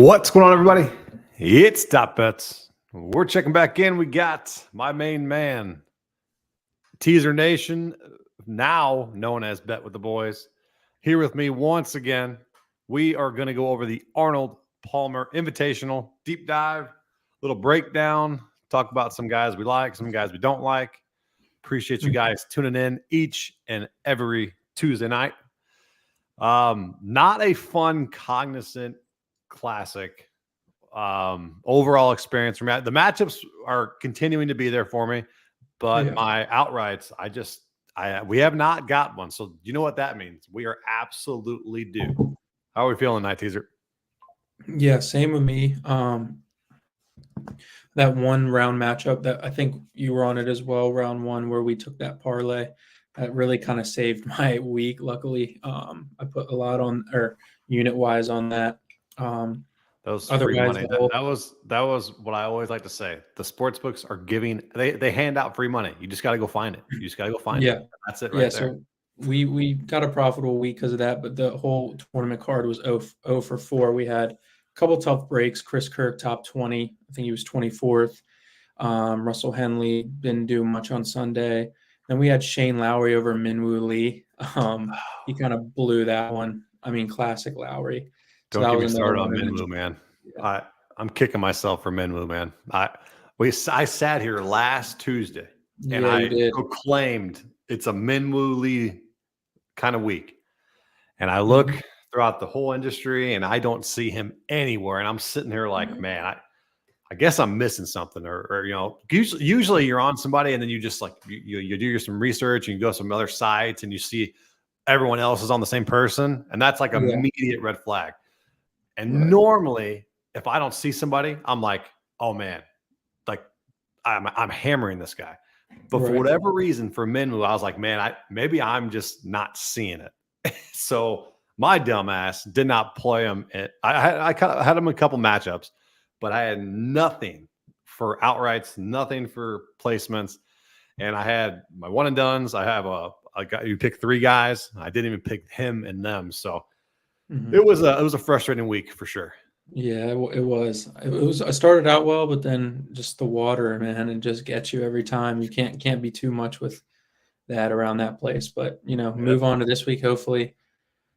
What's going on, everybody? It's Top Bets. We're checking back in. We got my main man, Teaser Nation, now known as Bet with the Boys, here with me once again. We are going to go over the Arnold Palmer Invitational deep dive, little breakdown, talk about some guys we like, some guys we don't like. Appreciate you guys tuning in each and every Tuesday night. Not a fun, cognizant, classic overall experience from the matchups are continuing to be there for me, but my outrights, we have not got one. So you know what that means? We are absolutely due. How are we feeling tonight, Teaser? Yeah, same with me. That one round matchup that I think you were on it as well, round one, where we took that parlay, that really kind of saved my week. Luckily, I put a lot on, or unit wise, on that. That was free money. That was what I always like to say. The sports books are giving, they hand out free money. You just got to go find it. You just got to go find it. That's it right there. So we got a profitable week because of that, but the whole tournament card was 0 for 4. We had a couple tough breaks. Chris Kirk, top 20. I think he was 24th. Russell Henley didn't do much on Sunday. Then we had Shane Lowry over Minwoo Lee. He kind of blew that one. I mean, classic Lowry. Don't get me started on Minwoo, man. Yeah. I'm kicking myself for Minwoo, man. I sat here last Tuesday and I proclaimed it's a Minwoo Lee kind of week. And I look throughout the whole industry and I don't see him anywhere. And I'm sitting here like, man, I guess I'm missing something, or you know, usually you're on somebody and then you just like you do some research and you go to some other sites and you see everyone else is on the same person, and that's like an immediate red flag. And normally, if I don't see somebody, I'm like, oh man, like I'm hammering this guy. But for whatever reason, for Minwoo, I was like, man, maybe I'm just not seeing it. So my dumbass did not play him. I had him in a couple matchups, but I had nothing for outrights, nothing for placements. And I had my one and dones. I have a guy, you pick 3 guys. I didn't even pick him and them. So it was a frustrating week for sure. Yeah, it was. I started out well, but then just the water, man, it just gets you every time. You can't be too much with that around that place. But move on to this week. Hopefully,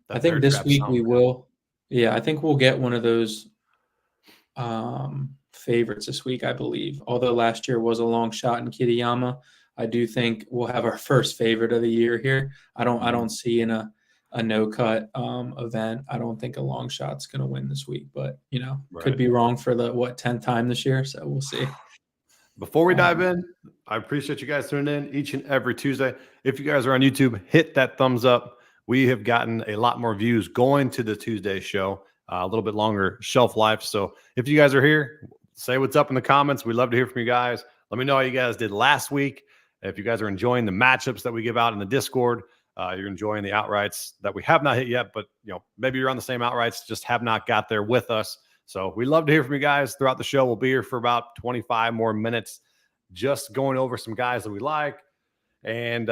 I think this week we will. Yeah, I think we'll get one of those favorites this week, I believe. Although last year was a long shot in Kitayama, I do think we'll have our first favorite of the year here. I don't see in a no cut event. I don't think a long shot's going to win this week, but could be wrong for the 10th time this year. So we'll see. Before we dive in, I appreciate you guys tuning in each and every Tuesday. If you guys are on YouTube, hit that thumbs up. We have gotten a lot more views going to the Tuesday show, a little bit longer shelf life. So if you guys are here, say what's up in the comments. We'd love to hear from you guys. Let me know how you guys did last week. If you guys are enjoying the matchups that we give out in the Discord, you're enjoying the outrights that we have not hit yet, but maybe you're on the same outrights, just have not got there with us. So we love to hear from you guys throughout the show. We'll be here for about 25 more minutes, just going over some guys that we like, and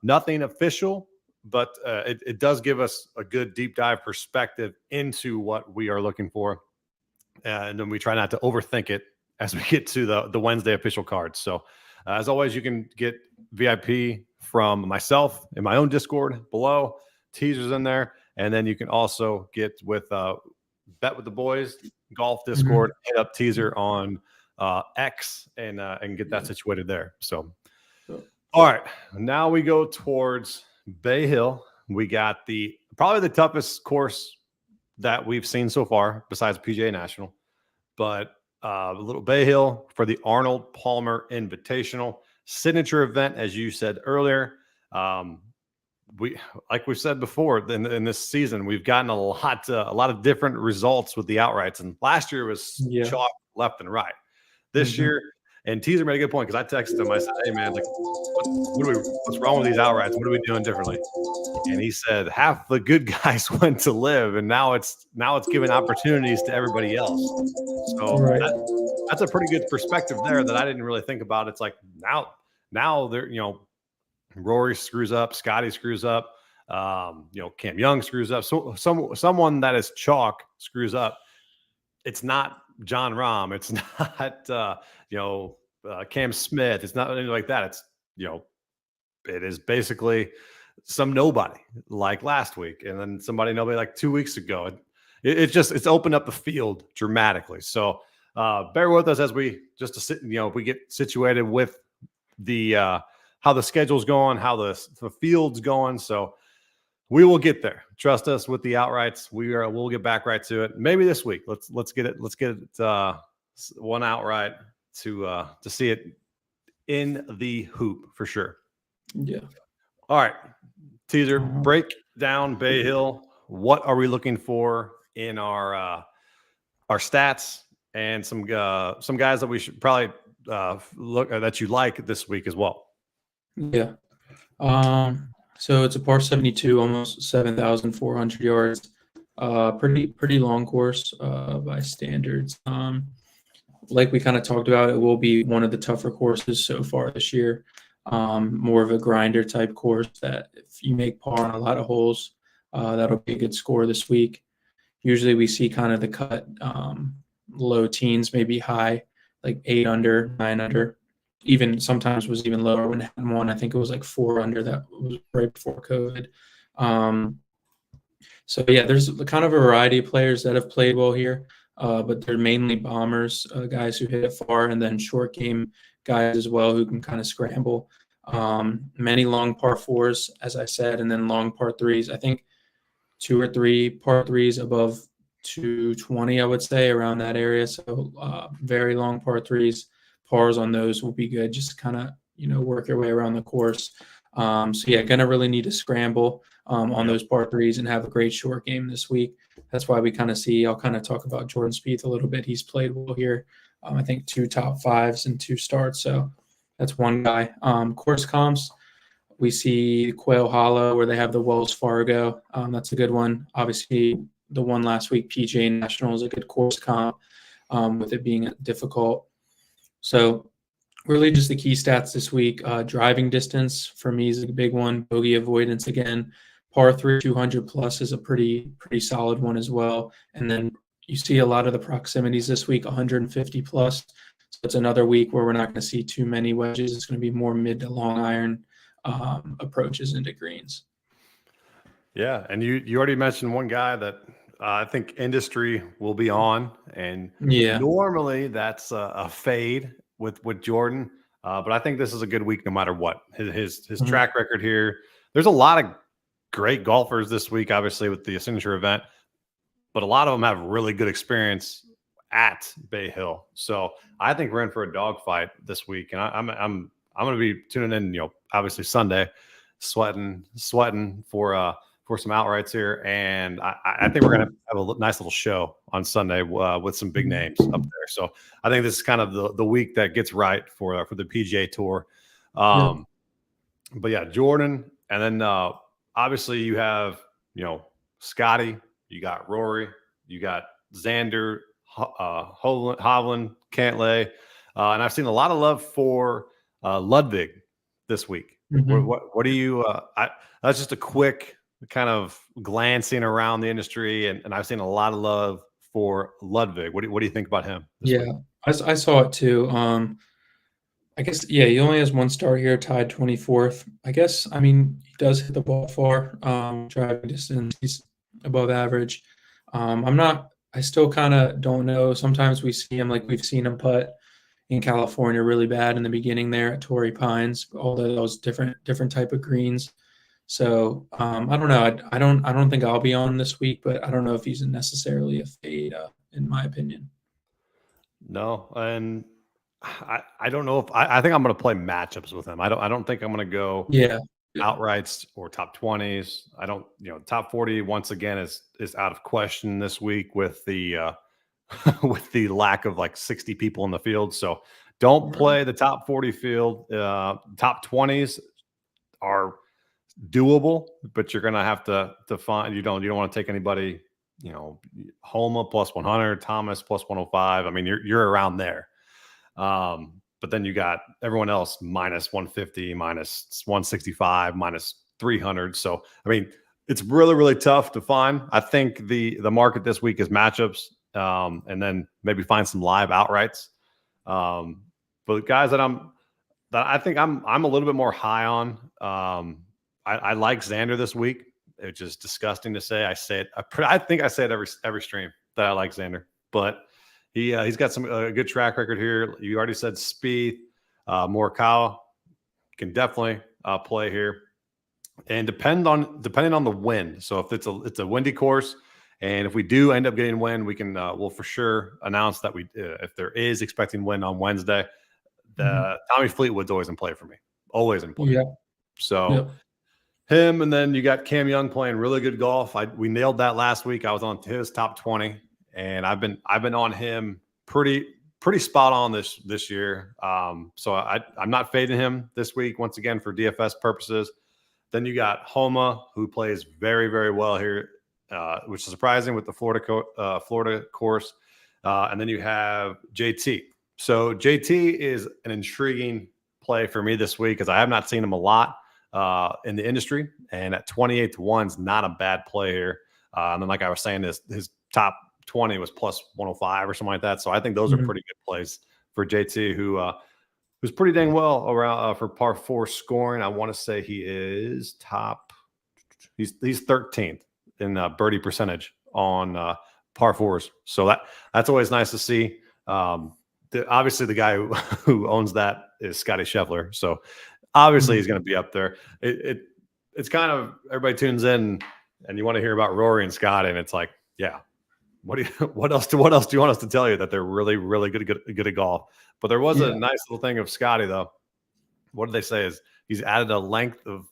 nothing official, but it does give us a good deep dive perspective into what we are looking for. And then we try not to overthink it as we get to the Wednesday official cards. So as always, you can get VIP from myself in my own Discord below, teasers in there. And then you can also get with Bet with the Boys golf Discord, hit up teaser on X and get that situated there. So, all right, now we go towards Bay Hill. We got probably the toughest course that we've seen so far besides PGA National, but a little Bay Hill for the Arnold Palmer Invitational signature event, as you said earlier. We've said before in this season, we've gotten a lot of different results with the outrights, and last year was chalk left and right. This year, and Teaser made a good point because I texted him. I said, "Hey man, like, what's wrong with these outrights? What are we doing differently?" And he said, half the good guys went to live, and now it's giving opportunities to everybody else. So that's a pretty good perspective there that I didn't really think about. It's like now they're Rory screws up, Scotty screws up, Cam Young screws up. So someone that is chalk screws up. it's not John Rahm. It's not, Cam Smith. It's not anything like that. It's, it is basically some nobody like last week, and then somebody nobody like 2 weeks ago. It's opened up the field dramatically. So bear with us as we we get situated with the how the schedule's going, how the field's going. So we will get there. Trust us with the outrights. We'll get back right to it. Maybe this week. Let's get it. Let's get it one outright to see it in the hoop for sure. Yeah. All right. Teaser, break down Bay Hill. What are we looking for in our stats, and some guys that we should probably look that you like this week as well? Yeah. So it's a par 72, almost 7,400 yards. Pretty long course by standards. Like we kind of talked about, it will be one of the tougher courses so far this year. More of a grinder type course that if you make par on a lot of holes, that'll be a good score this week. Usually we see kind of the cut low teens, maybe high, like 8 under, 9 under. Even sometimes was even lower when it had one. I think it was like 4 under. That was right before COVID. So yeah, there's kind of a variety of players that have played well here, but they're mainly bombers, guys who hit it far, and then short game guys as well who can kind of scramble. Many long par fours, as I said, and then long par threes. I think 2 or 3 par threes above 220, I would say, around that area. So very long par threes. Pars on those will be good. Just kind of, work your way around the course. So yeah, going to really need to scramble on those par threes and have a great short game this week. That's why we kind of see, I'll kind of talk about Jordan Spieth a little bit. He's played well here. I think 2 top fives and 2 starts. So that's one guy. Course comps, we see Quail Hollow where they have the Wells Fargo. That's a good one. Obviously, the one last week, PGA National, is a good course comp with it being difficult. So really just the key stats this week. Driving distance for me is a big one. Bogey avoidance again. Par 3 200 plus is a pretty solid one as well. And then you see a lot of the proximities this week, 150 plus. So it's another week where we're not going to see too many wedges. It's going to be more mid to long iron approaches into greens. Yeah, and you already mentioned one guy that I think industry will be on, and normally that's a fade with Jordan, but I think this is a good week no matter what. His track record here. There's a lot of great golfers this week, obviously with the signature event, but a lot of them have really good experience at Bay Hill. So I think we're in for a dogfight this week, and I'm going to be tuning in. Obviously Sunday, sweating for some outrights here, and I think we're going to have a nice little show on Sunday with some big names up there. So I think this is kind of the week that gets right for the PGA Tour. But yeah, Jordan, and then obviously you have Scotty, you got Rory, you got Xander, Hovland, Cantlay, and I've seen a lot of love for Ludwig this week. What do you? That's just a quick kind of glancing around the industry, and I've seen a lot of love for Ludwig. What do you think about him? Yeah, I saw it too. I guess, he only has 1 start here, tied 24th. I guess, he does hit the ball far. Driving distance, he's above average. I still kind of don't know. Sometimes we see him, like we've seen him putt in California really bad in the beginning there at Torrey Pines, all those different type of greens. So I don't know. I don't think I'll be on this week, but I don't know if he's necessarily a fade, in my opinion. No, and I don't know if I think I'm going to play matchups with him. I don't think I'm going to go outrights or top 20s. I don't, top 40 once again is out of question this week with the with the lack of like 60 people in the field. So don't play the top 40 field. Top 20s are doable, but you're going to have to find, you don't want to take anybody, Homa plus 100, Thomas plus 105. You're around there. But then you got everyone else minus 150, minus 165, minus 300. So, it's really, really tough to find. I think the market this week is matchups. and then maybe find some live outrights. But guys that I think I'm a little bit more high on. I like Xander this week. It's just disgusting to say. I say it. I think I say it every stream that I like Xander, but he's got some good track record here. You already said Spieth, Morikawa can definitely play here, and depending on the wind. So if it's a windy course, and if we do end up getting wind, we can we'll for sure announce that we if there is expecting wind on Wednesday. Tommy Fleetwood's always in play for me, always in play. Yeah. So him, and then you got Cam Young playing really good golf. We nailed that last week. I was on his top 20, and I've been on him pretty spot on this year. So I'm not fading him this week once again for DFS purposes. Then you got Homa, who plays very, very well here, which is surprising with the Florida course. And then you have JT. So JT is an intriguing play for me this week because I have not seen him a lot in the industry, and at 28 to 1 is not a bad play here. And then, like I was saying, his top 20 was plus 105 or something like that. So I think those are pretty good plays for JT, who's pretty dang well around for par 4 scoring. I want to say he is top. He's 13th in birdie percentage on par 4s. So that's always nice to see. Obviously, the guy who owns that is Scotty Scheffler. So obviously, he's going to be up there. It's kind of everybody tunes in and you want to hear about Rory and Scotty, and it's like, yeah, what else do you want us to tell you that they're really, really good at golf? But there was a nice little thing of Scotty though. What did they say is he's added a length of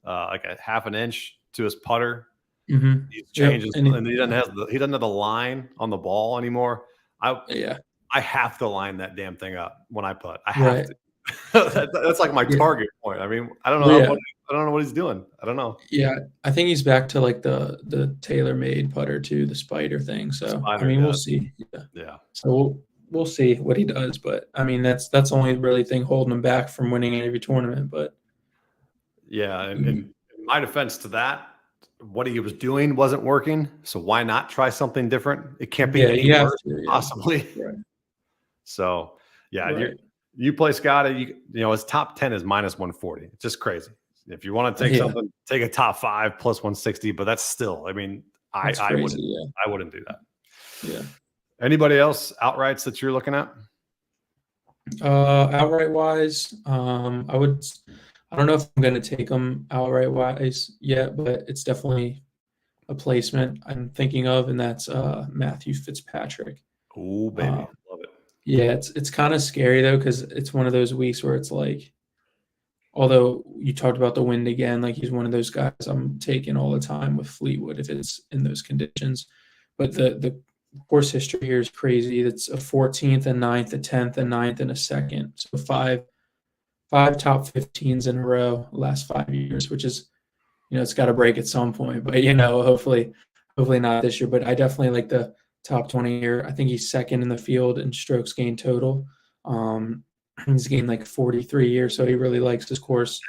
like a half an inch to his putter. He changes, and he doesn't have the line on the ball anymore. I have to line that damn thing up when I putt. I have to. That's like my target point. I mean, I don't know. I don't know what he's doing. I don't know. Yeah, I think he's back to like the tailor-made putter too, the spider thing. So I mean, we'll see. Yeah. So we'll see what he does, but I mean, that's the only really thing holding him back from winning every tournament. But yeah, and in my defense to that, what he was doing wasn't working. So why not try something different? It can't be any worse, possibly. Right. So you play Scotty. You know his top 10 is minus 140. It's just crazy. If you want to take something, take a top 5 plus 160. But that's still, I mean, I wouldn't do that. Yeah. Anybody else outrights that you're looking at? Outright wise, I don't know if I'm going to take them outright wise yet, but it's definitely a placement I'm thinking of, and that's Matthew Fitzpatrick. Oh, baby. Love it. Yeah, it's kind of scary though, because it's one of those weeks where it's like, although you talked about the wind again, like he's one of those guys I'm taking all the time with Fleetwood if it's in those conditions. But the course history here is crazy. It's a 14th, a 9th, a 10th, a 9th, and a 2nd. So five top 15s in a row last 5 years, which is, it's got to break at some point. But hopefully not this year. But I definitely like the top 20 here. I think he's second in the field in strokes gained total. He's gained like 43 years, so he really likes his course.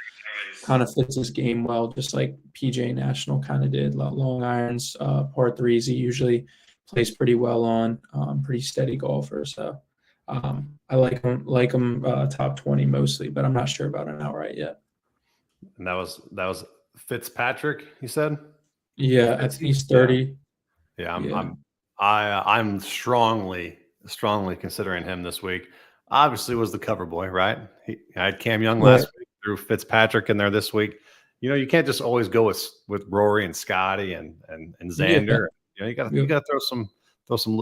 Kind of fits his game well, just like PGA National kind of did. Long irons, par 3s, he usually plays pretty well on. Pretty steady golfer, so I like him top 20 mostly, but I'm not sure about an outright yet. And that was Fitzpatrick, you said? Yeah, I think he's 30. Yeah, I'm strongly considering him this week. Obviously was the cover boy, right? I had Cam Young last week, threw Fitzpatrick in there this week. You can't just always go with Rory and Scotty and Xander. You got to throw some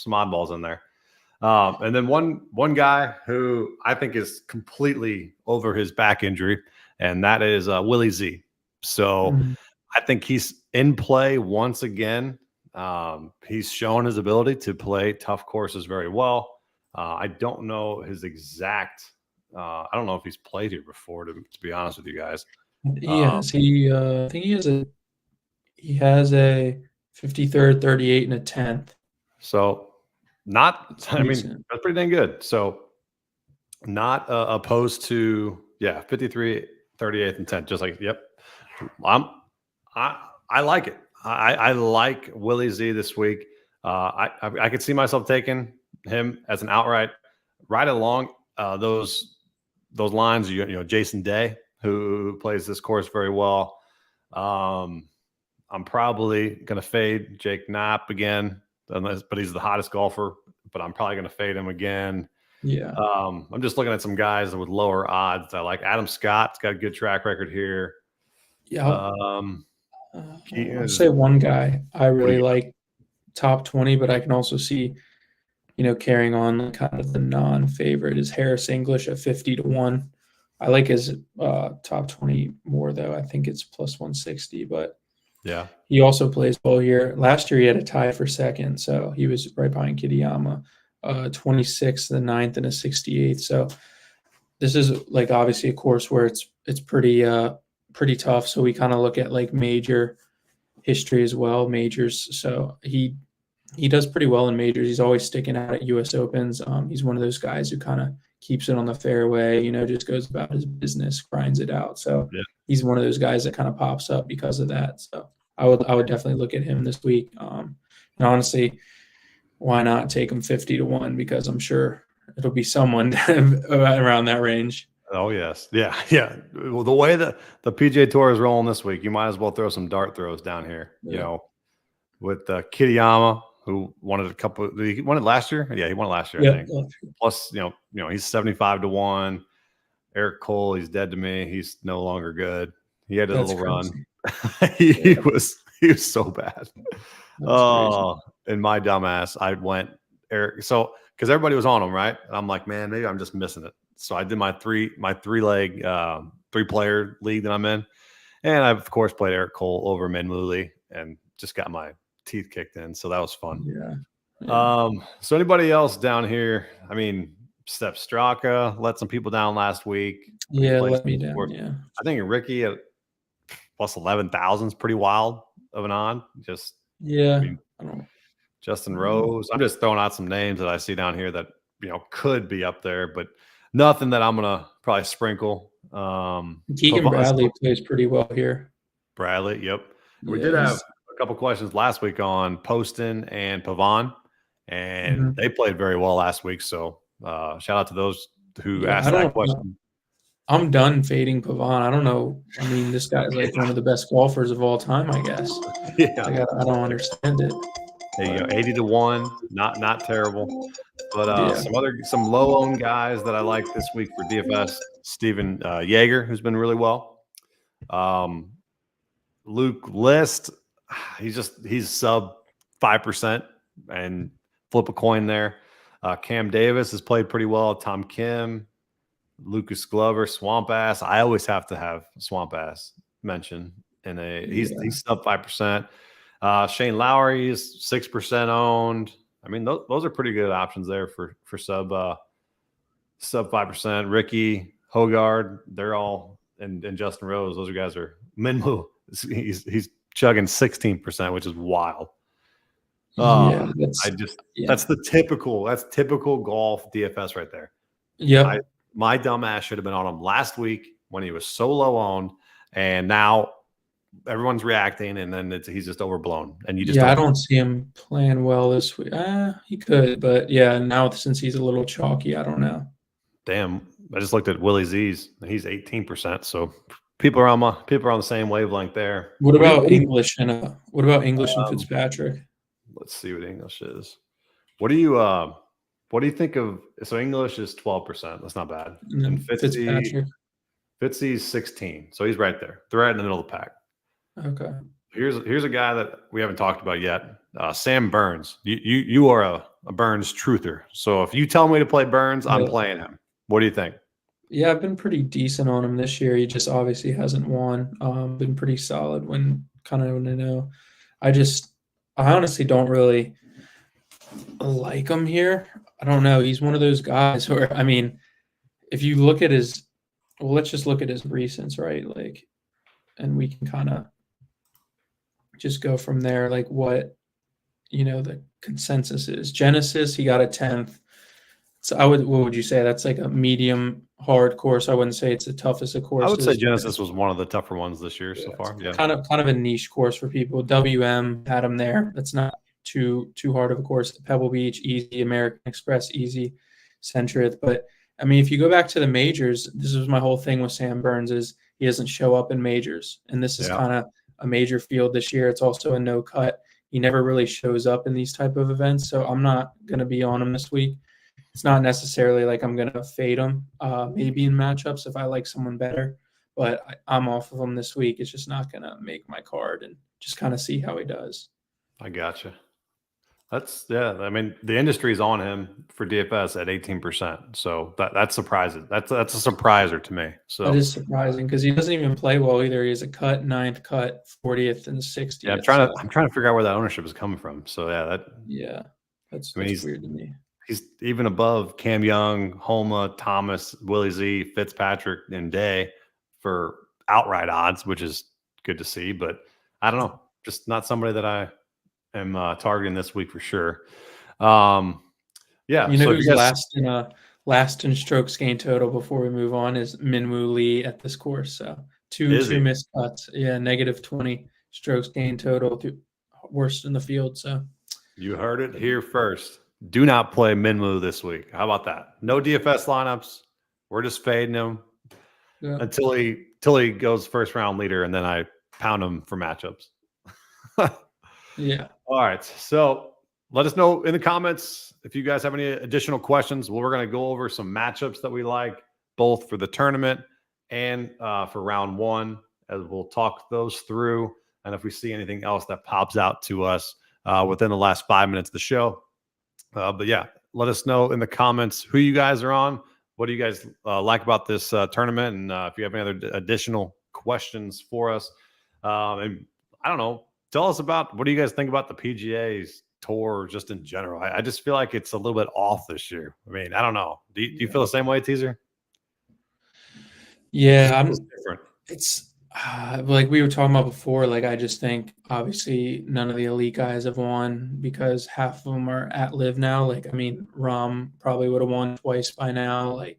oddballs in there. And then one guy who I think is completely over his back injury, and that is Willie Z. So I think he's in play once again. He's shown his ability to play tough courses very well. I don't know his exact. I don't know if he's played here before. To be honest with you guys, yes, I think he has a 53rd, 38, and a 10th. So that's pretty dang good. So not opposed to 53, 38th, and 10th. Just like I like it. I like Willie Z this week. I could see myself taking him as an outright right along those lines. You know, Jason Day, who plays this course very well. I'm probably going to fade Jake Knapp again, but he's the hottest golfer. But I'm probably going to fade him again. Yeah. I'm just looking at some guys with lower odds. I like Adam Scott's got a good track record here. Yeah. I'll say is- one guy I really you like, top 20, but I can also see, carrying on kind of the non-favorite is Harris English at 50-1. I like his top 20 more, though. I think it's plus 160, but yeah, he also plays well here. Last year, he had a tie for second, so he was right behind Kitayama, 26th, the 9th, and a 68th. So this is like obviously a course where it's pretty tough. So we kind of look at like major history as well, majors. So he does pretty well in majors. He's always sticking out at U.S. Opens. He's one of those guys who kind of keeps it on the fairway, just goes about his business, grinds it out. So yeah. he's one of those guys that kind of pops up because of that. So I would definitely look at him this week. And honestly, why not take him 50-1? Because I'm sure it'll be someone around that range. Oh yes, yeah. Well, the way that the PGA Tour is rolling this week, you might as well throw some dart throws down here. Yeah. With Kitayama, who won it he won it last year. Yeah, he won it last year, I think. Plus, he's 75-1. Eric Cole, he's dead to me. He's no longer good. He had a little run. he was so bad. And my dumbass, I went Eric. So because everybody was on him, right? And I'm like, man, maybe I'm just missing it. So I did my three-leg 3-player league that I'm in, and I of course played Eric Cole over Manmuli and just got my teeth kicked in. So that was fun. Yeah. So anybody else down here? I mean, Steph Straka let some people down last week. Yeah, let me down. Yeah. I think Ricky at plus 11,000 is pretty wild of an odd. Just yeah. I don't know. Justin Rose. I'm just throwing out some names that I see down here that could be up there, but nothing that I'm gonna probably sprinkle. Keegan Bradley plays pretty well here. Bradley, yep. We did have a couple questions last week on Poston and Pavon, and they played very well last week. So shout out to those who asked that question. I'm done fading Pavon. I don't know. I mean, this guy's like one of the best golfers of all time, I guess. Yeah, I don't understand it. There you go, 80-1, not terrible. But some low-owned guys that I like this week for DFS: Steven Yeager, who's been really well. Luke List, he's sub 5%, and flip a coin there. Cam Davis has played pretty well. Tom Kim, Lucas Glover, Swamp Ass. I always have to have Swamp Ass mentioned in he's sub 5%. Shane Lowry is 6% owned. I mean, those are pretty good options there for sub 5%. Ricky Hogard, they're all, and Justin Rose. Those guys are Minwoo. He's chugging 16%, which is wild. That's typical golf DFS right there. Yeah, my dumb ass should have been on him last week when he was so low owned, and now everyone's reacting, and then he's just overblown. And you just I don't see him playing well this week. He could, but now since he's a little chalky, I don't know. Damn, I just looked at Willie Z's, and he's 18%. So people are on the same wavelength there. What about English and Fitzpatrick? Let's see what English is. What do you think of? So English is 12%. That's not bad. And Fitzpatrick, Fitzy's 16. So he's right there. They're right in the middle of the pack. Okay. Here's a guy that we haven't talked about yet. Sam Burns. You are a Burns truther. So if you tell me to play Burns, I'm playing him. What do you think? Yeah, I've been pretty decent on him this year. He just obviously hasn't won. Been pretty solid when I know. I honestly don't really like him here. I don't know. He's one of those guys where, I mean, if you look at let's just look at his recents, right? Like, and we can kind of just go from there, like what, the consensus is. Genesis, he got a 10th. So what would you say? That's like a medium hard course. I wouldn't say it's the toughest of courses. I would say Genesis was one of the tougher ones this year so far. Yeah. Kind of a niche course for people. WM had him there. That's not too hard of a course. Pebble Beach, easy. American Express, easy. Centrith. But, I mean, if you go back to the majors, this was my whole thing with Sam Burns is he doesn't show up in majors. And this is kind of a major field this year. It's also a no cut. He never really shows up in these type of events. So I'm not going to be on him this week. It's not necessarily like I'm going to fade him, maybe in matchups if I like someone better. But I'm off of him this week. It's just not going to make my card and just kind of see how he does. I gotcha. I mean, the industry is on him for DFS at 18%. So that's surprising. That's a surpriser to me. So that is surprising because he doesn't even play well either. He has a cut, 9th cut, 40th, and 60th. Yeah, I'm trying to figure out where that ownership is coming from. So that's weird to me. He's even above Cam Young, Homa, Thomas, Willie Z, Fitzpatrick, and Day for outright odds, which is good to see. But I don't know, just not somebody that I am targeting this week for sure. Yeah. You know who's last in strokes gained total before we move on is Minwoo Lee at this course. So two missed putts. Yeah, -20 strokes gained total, worst in the field. So you heard it here first. Do not play Minwoo this week. How about that? No DFS lineups. We're just fading him until he goes first round leader, and then I pound him for matchups. Yeah. All right. So let us know in the comments if you guys have any additional questions. We're going to go over some matchups that we like, both for the tournament and for round one, as we'll talk those through. And if we see anything else that pops out to us within the last 5 minutes of the show. But yeah, let us know in the comments who you guys are on. What do you guys like about this tournament? And if you have any other additional questions for us, and I don't know, tell us about what do you guys think about the PGA's Tour just in general? I just feel like it's a little bit off this year. I mean, I don't know. Do you feel the same way, Teaser? Yeah, it's different. It's like we were talking about before. Like I just think obviously none of the elite guys have won because half of them are at live now. Like I mean, Rahm probably would have won twice by now. Like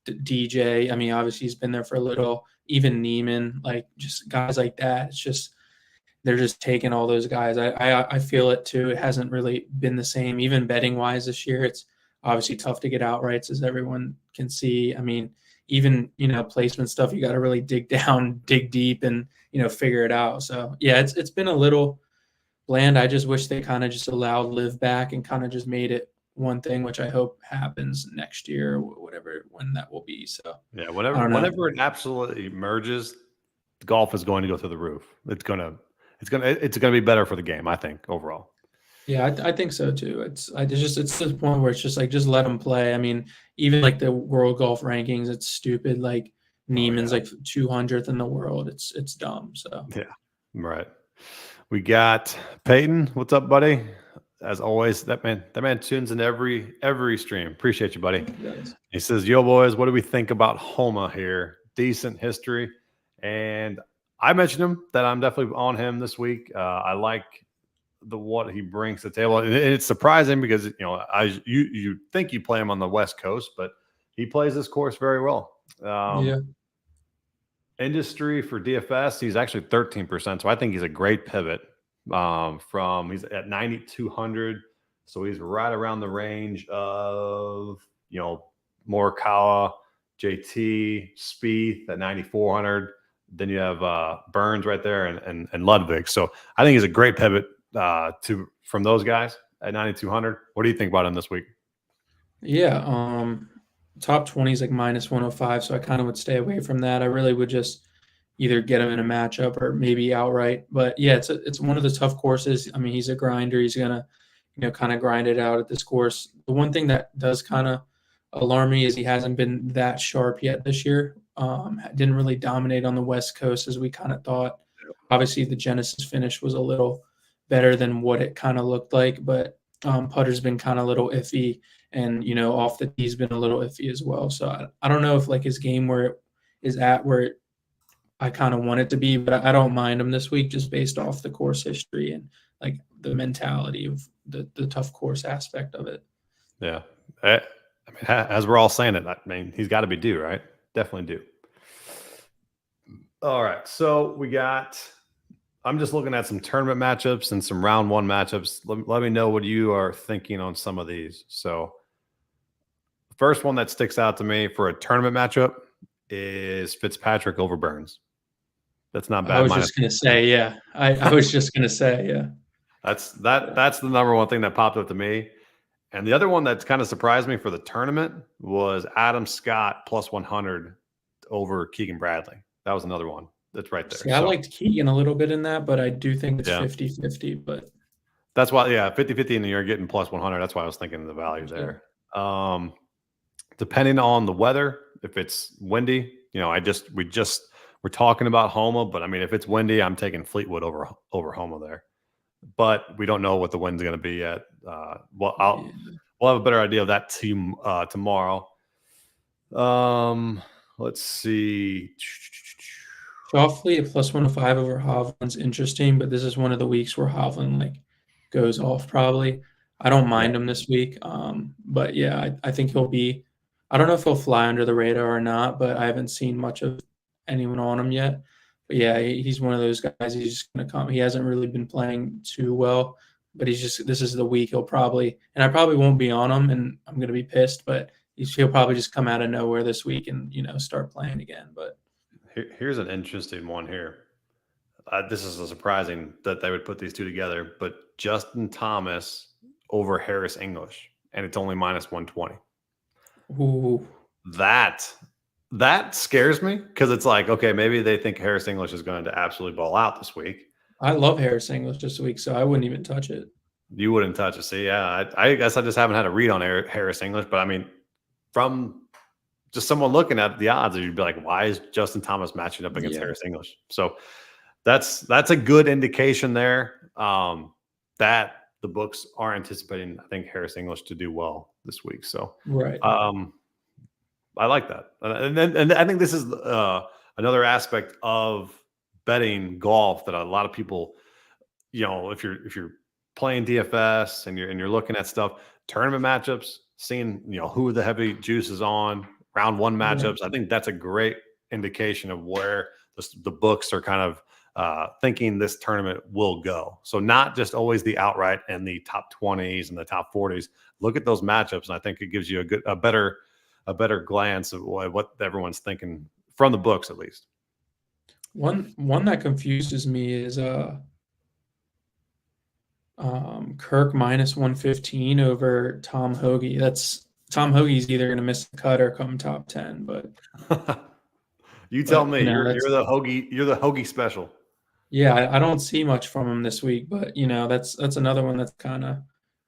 DJ, I mean, obviously he's been there for a little. Even Neiman, like just guys like that. It's just they're just taking all those guys. I feel it too. It hasn't really been the same. Even betting wise this year, it's obviously tough to get outrights, as everyone can see. I mean, even placement stuff, you got to really dig deep, and figure it out. So yeah, it's been a little bland. I just wish they kind of just allowed live back and kind of just made it one thing, which I hope happens next year, or whatever when that will be. So yeah, whenever it absolutely merges, golf is going to go through the roof. It's gonna be better for the game, I think, overall. Yeah, I think so too. It's to the point where it's just like, just let them play. I mean, even like the world golf rankings, it's stupid. Like Neiman's like 200th in the world. It's dumb. So yeah, right. We got Peyton. What's up, buddy? As always, that man tunes in every stream. Appreciate you, buddy. He says, "Yo, boys, what do we think about Homa here? Decent history." And I mentioned him that I'm definitely on him this week. I like what he brings to the table, and it's surprising because you think you play him on the West Coast, but he plays this course very well. Industry for DFS, he's actually 13%, so I think he's a great pivot. He's at 9,200, so he's right around the range of Morikawa, JT, Spieth at 9,400. Then you have Burns right there and Ludwig. So I think he's a great pivot from those guys at 9,200. What do you think about him this week? Yeah, top 20 is like -105, so I kind of would stay away from that. I really would just either get him in a matchup or maybe outright. But yeah, it's one of the tough courses. I mean, he's a grinder. He's gonna kind of grind it out at this course. The one thing that does kind of alarm me is he hasn't been that sharp yet this year. Didn't really dominate on the West Coast as we kind of thought. Obviously, the Genesis finish was a little better than what it kind of looked like, but putter's been kind of a little iffy, and off the tee's been a little iffy as well. So I don't know if like his game where it is at where I kind of want it to be, but I don't mind him this week just based off the course history and like the mentality of the tough course aspect of it. Yeah. I mean, as we're all saying it, I mean, he's got to be due, right? Definitely due. All right. So we got I'm just looking at some tournament matchups and some round one matchups. Let me know what you are thinking on some of these. So, the first one that sticks out to me for a tournament matchup is Fitzpatrick over Burns. That's not I bad. was Minus just gonna say, yeah. I was just gonna say, yeah. that's the number one thing that popped up to me. And the other one that's kind of surprised me for the tournament was Adam Scott plus 100 over Keegan Bradley. That was another one that's right there. See, I So, liked Keegan a little bit in that, but I do think it's yeah, 50-50, but that's why, yeah, 50-50 and you're getting plus 100. That's why I was thinking of the value yeah. there. Depending on the weather, if it's windy, we're talking about Homa, but I mean, if it's windy, I'm taking Fleetwood over Homa there. But we don't know what the wind's going to be yet. We'll have a better idea of that team tomorrow. Let's see. Shoffley at plus 105 over Hovland's interesting, but this is one of the weeks where Hovland like goes off probably. I don't mind him this week. But yeah, I think he'll be. I don't know if he'll fly under the radar or not, but I haven't seen much of anyone on him yet. But yeah, he's one of those guys. He's just gonna come. He hasn't really been playing too well, but this is the week he'll probably, and I probably won't be on him, and I'm gonna be pissed, but he'll probably just come out of nowhere this week and start playing again. But here's an interesting one here. This is surprising that they would put these two together, but Justin Thomas over Harris English, and it's only minus 120. ooh. That scares me because it's like, okay, maybe they think Harris English is going to absolutely ball out this week. I love Harris English this week, so I wouldn't even touch it. You wouldn't touch it. See, yeah, I guess I just haven't had a read on Harris English, but I mean, from just someone looking at the odds, you'd be like, why is Justin Thomas matching up against Harris English? So that's a good indication there that the books are anticipating, I think, Harris English to do well this week. So Right. I like that, and I think this is another aspect of betting golf that a lot of people, if you're playing DFS and you're looking at stuff, tournament matchups, seeing who the heavy juice is on, round one matchups. I think that's a great indication of where the books are kind of thinking this tournament will go. So not just always the outright and the top 20s and the top 40s. Look at those matchups, and I think it gives you a better glance of what everyone's thinking from the books, at least. One that confuses me is Kirk minus 115 over Tom Hoagie. Tom Hoagie's either going to miss the cut or come top 10, but you tell me. You're the Hoagie special. Yeah, I don't see much from him this week, but that's another one that's kind of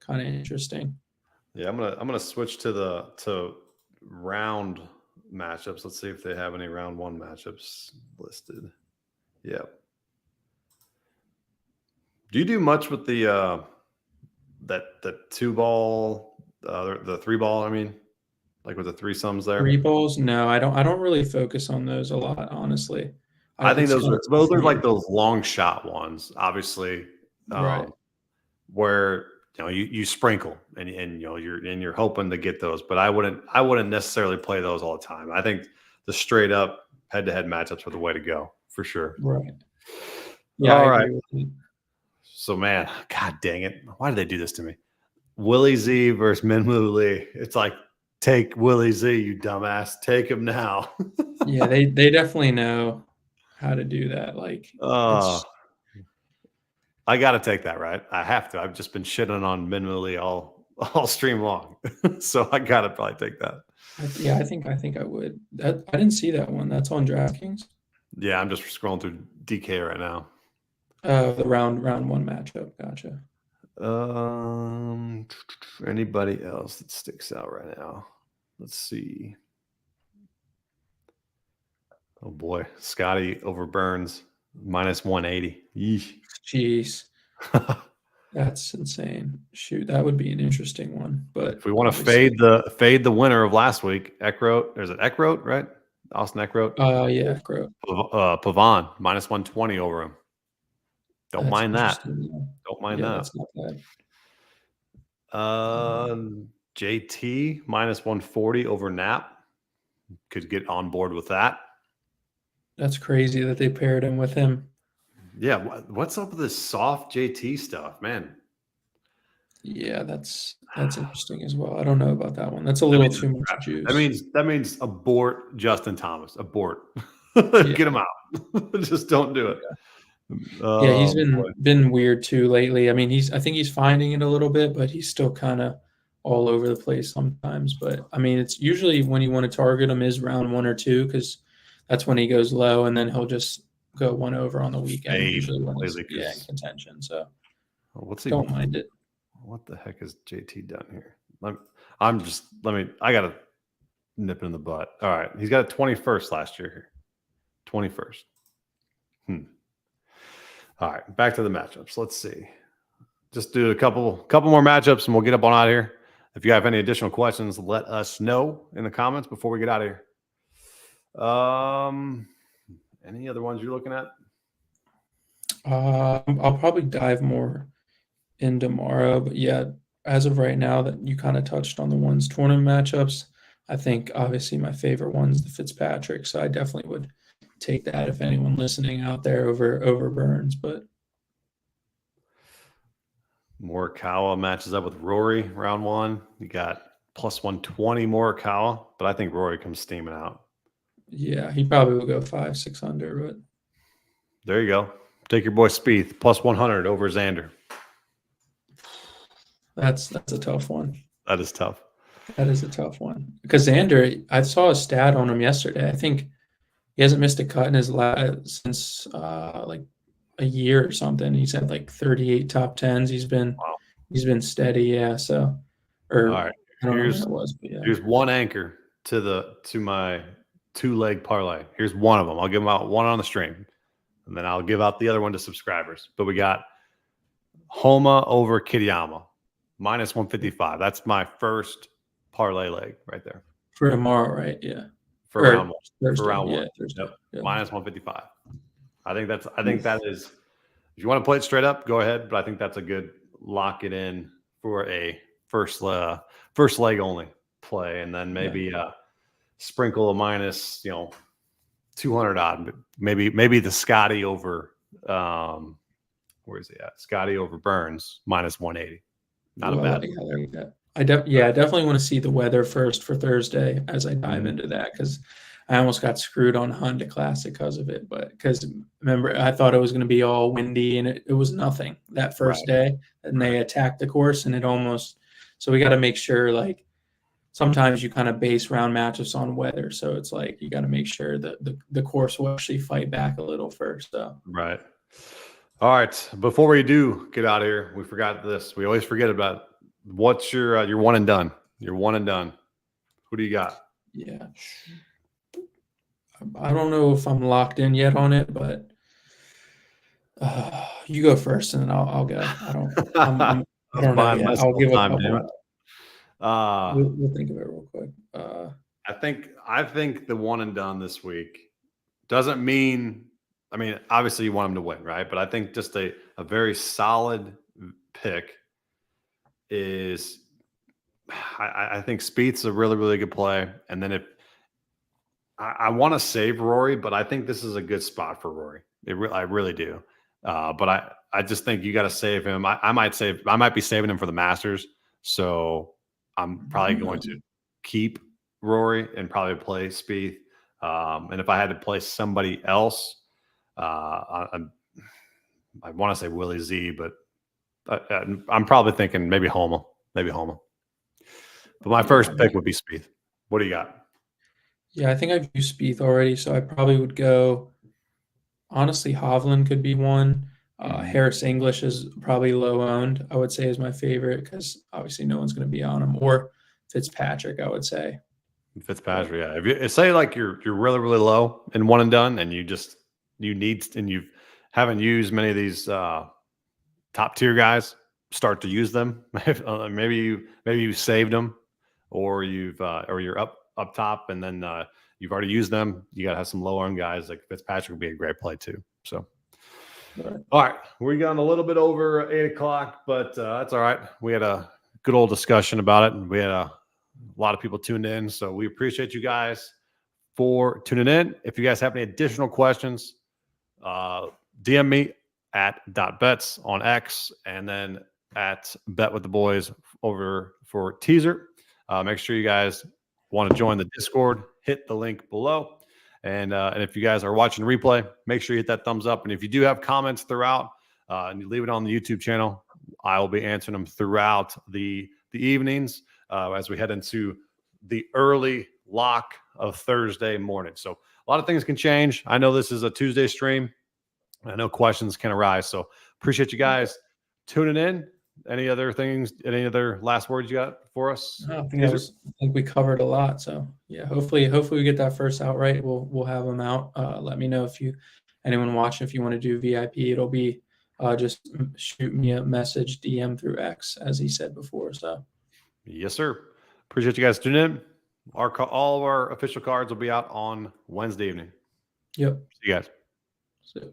interesting. Yeah, I'm gonna switch to round matchups. Let's see if they have any round one matchups listed. Yeah. Do you do much with the that two ball, the three ball? I mean, like with the three sums there. Three balls? No, I don't really focus on those a lot, honestly. I think those are like those long shot ones, obviously, right. where you sprinkle and you're hoping to get those, but I wouldn't necessarily play those all the time. I think the straight up head to head matchups are the way to go for sure. Right. Yeah. All right. So man, God dang it, why did they do this to me? Willie Z versus Minwoo Lee. It's like, take Willie Z, you dumbass. Take him now. Yeah, they definitely know how to do that. Like, I got to take that, right? I have to. I've just been shitting on Minwoo Lee all stream long, so I got to probably take that. Yeah, I think I would. I didn't see that one. That's on DraftKings. Yeah, I'm just scrolling through DK right now. The round one matchup. Gotcha. Anybody else that sticks out right now? Let's see. Oh boy, Scotty over Burns minus 180. Yeesh. Jeez, that's insane. Shoot, that would be an interesting one. But if we want to fade the winner of last week, Eckroat. There's an Eckroat, right? Austin Eckroat. Yeah, Eckroat. Pavon minus 120 over him. Don't mind that. Don't mind that. That's not bad. JT minus 140 over Knapp. Could get on board with that. That's crazy that they paired him with him. Yeah, what's up with this soft JT stuff, man? Yeah, that's interesting as well. I don't know about that one. That's a little too much juice. That means abort Justin Thomas. Abort. Yeah, Get him out. Just don't do it. yeah, he's Boy. been weird too lately. I mean, I think he's finding it a little bit, but he's still kind of all over the place sometimes. But I mean, it's usually when you want to target him is round 1 or 2 because that's when he goes low, and then he'll just go 1 over on the weekend. Fade Usually when he's completely, in contention. So what's he? don't mind it. What the heck has JT done here? I gotta nip it in the butt. All right, he's got a 21st last year here. 21st. All right, back to the matchups. Let's see. Just do a couple more matchups, and we'll get up on out of here. If you have any additional questions, let us know in the comments before we get out of here. Any other ones you're looking at? I'll probably dive more in tomorrow, but yeah, as of right now, that you kind of touched on the ones tournament matchups. I think obviously my favorite one's the Fitzpatrick, so I definitely would take that if anyone listening out there over Burns. But Morikawa matches up with Rory round 1. You got plus 120 Morikawa, but I think Rory comes steaming out. Yeah, he probably will go 5-6 under, but there you go. Take your boy Spieth plus 100 over Xander. That's a tough one. That is tough. That is a tough one because Xander, I saw a stat on him yesterday. I think he hasn't missed a cut in his since like a year or something. He's had like 38 top 10s. He's been steady, yeah. So, or all right, I don't know when it was, but yeah. Here's one anchor to my 2-leg parlay. Here's one of them. I'll give them out one on the stream, and then I'll give out the other one to subscribers. But we got Homa over Kitayama, minus 155. That's my first parlay leg right there. For tomorrow, right? Yeah. For round 1. Thursday. For round 1. Yeah, Thursday. Yep. Minus 155. I think that is, if you want to play it straight up, go ahead. But I think that's a good lock it in for a first leg only play, and then maybe sprinkle a minus 200 odd. Maybe the Scotty over where is he at? Scotty over Burns minus 180. Not a bad. I definitely want to see the weather first for Thursday as I dive into that, because I almost got screwed on Honda Classic because of it. But because remember, I thought it was going to be all windy, and it was nothing that first day. And they attacked the course, and it almost. So we got to make sure, like, sometimes you kind of base round matchups on weather. So it's like you got to make sure that the course will actually fight back a little first. So. Right. All right. Before we do get out of here, we forgot this. We always forget about it. What's your one and done? Your one and done. Who do you got? Yeah. I don't know if I'm locked in yet on it, but you go first, and then I'll go. I don't know yet. I'll give a couple. We'll think of it real quick. I think the one and done this week doesn't mean. I mean, obviously you want him to win, right? But I think just a very solid pick is. I think Spieth's a really, really good play, and then if I want to save Rory, but I think this is a good spot for Rory. I really do. But I just think you got to save him. I might be saving him for the Masters. So I'm probably going to keep Rory and probably play Spieth. And if I had to play somebody else, I want to say Willie Z, but I'm probably thinking maybe Homa. But my first pick would be Spieth. What do you got? Yeah, I think I've used Spieth already, so I probably would go. Honestly, Hovland could be one. Harris English is probably low owned, I would say, is my favorite, because obviously no one's going to be on him. Or Fitzpatrick, I would say. Fitzpatrick, yeah. If you say like you're really, really low in one and done, and you haven't used many of these top tier guys, start to use them. maybe you saved them, or you're up top, and then you've already used them. You got to have some low owned guys. Like Fitzpatrick would be a great play too. So, all right, we got a little bit over 8 o'clock, but that's all right. We had a good old discussion about it, and we had a lot of people tuned in. So we appreciate you guys for tuning in. If you guys have any additional questions, DM me at .bets on X, and then at Bet with the Boys over for teaser. Make sure you guys want to join the Discord, hit the link below. And if you guys are watching replay, make sure you hit that thumbs up. And if you do have comments throughout, and you leave it on the YouTube channel, I will be answering them throughout the evenings as we head into the early lock of Thursday morning. So a lot of things can change. I know this is a Tuesday stream. I know questions can arise. So appreciate you guys tuning in. Any other things, any other last words you got for us? I think we covered a lot. So yeah, hopefully we get that first out right. We'll have them out. Let me know if anyone watching, if you want to do VIP, it'll be just shoot me a message, DM through X, as he said before. So yes, sir. Appreciate you guys tuning in. All of our official cards will be out on Wednesday evening. Yep. See you guys. So.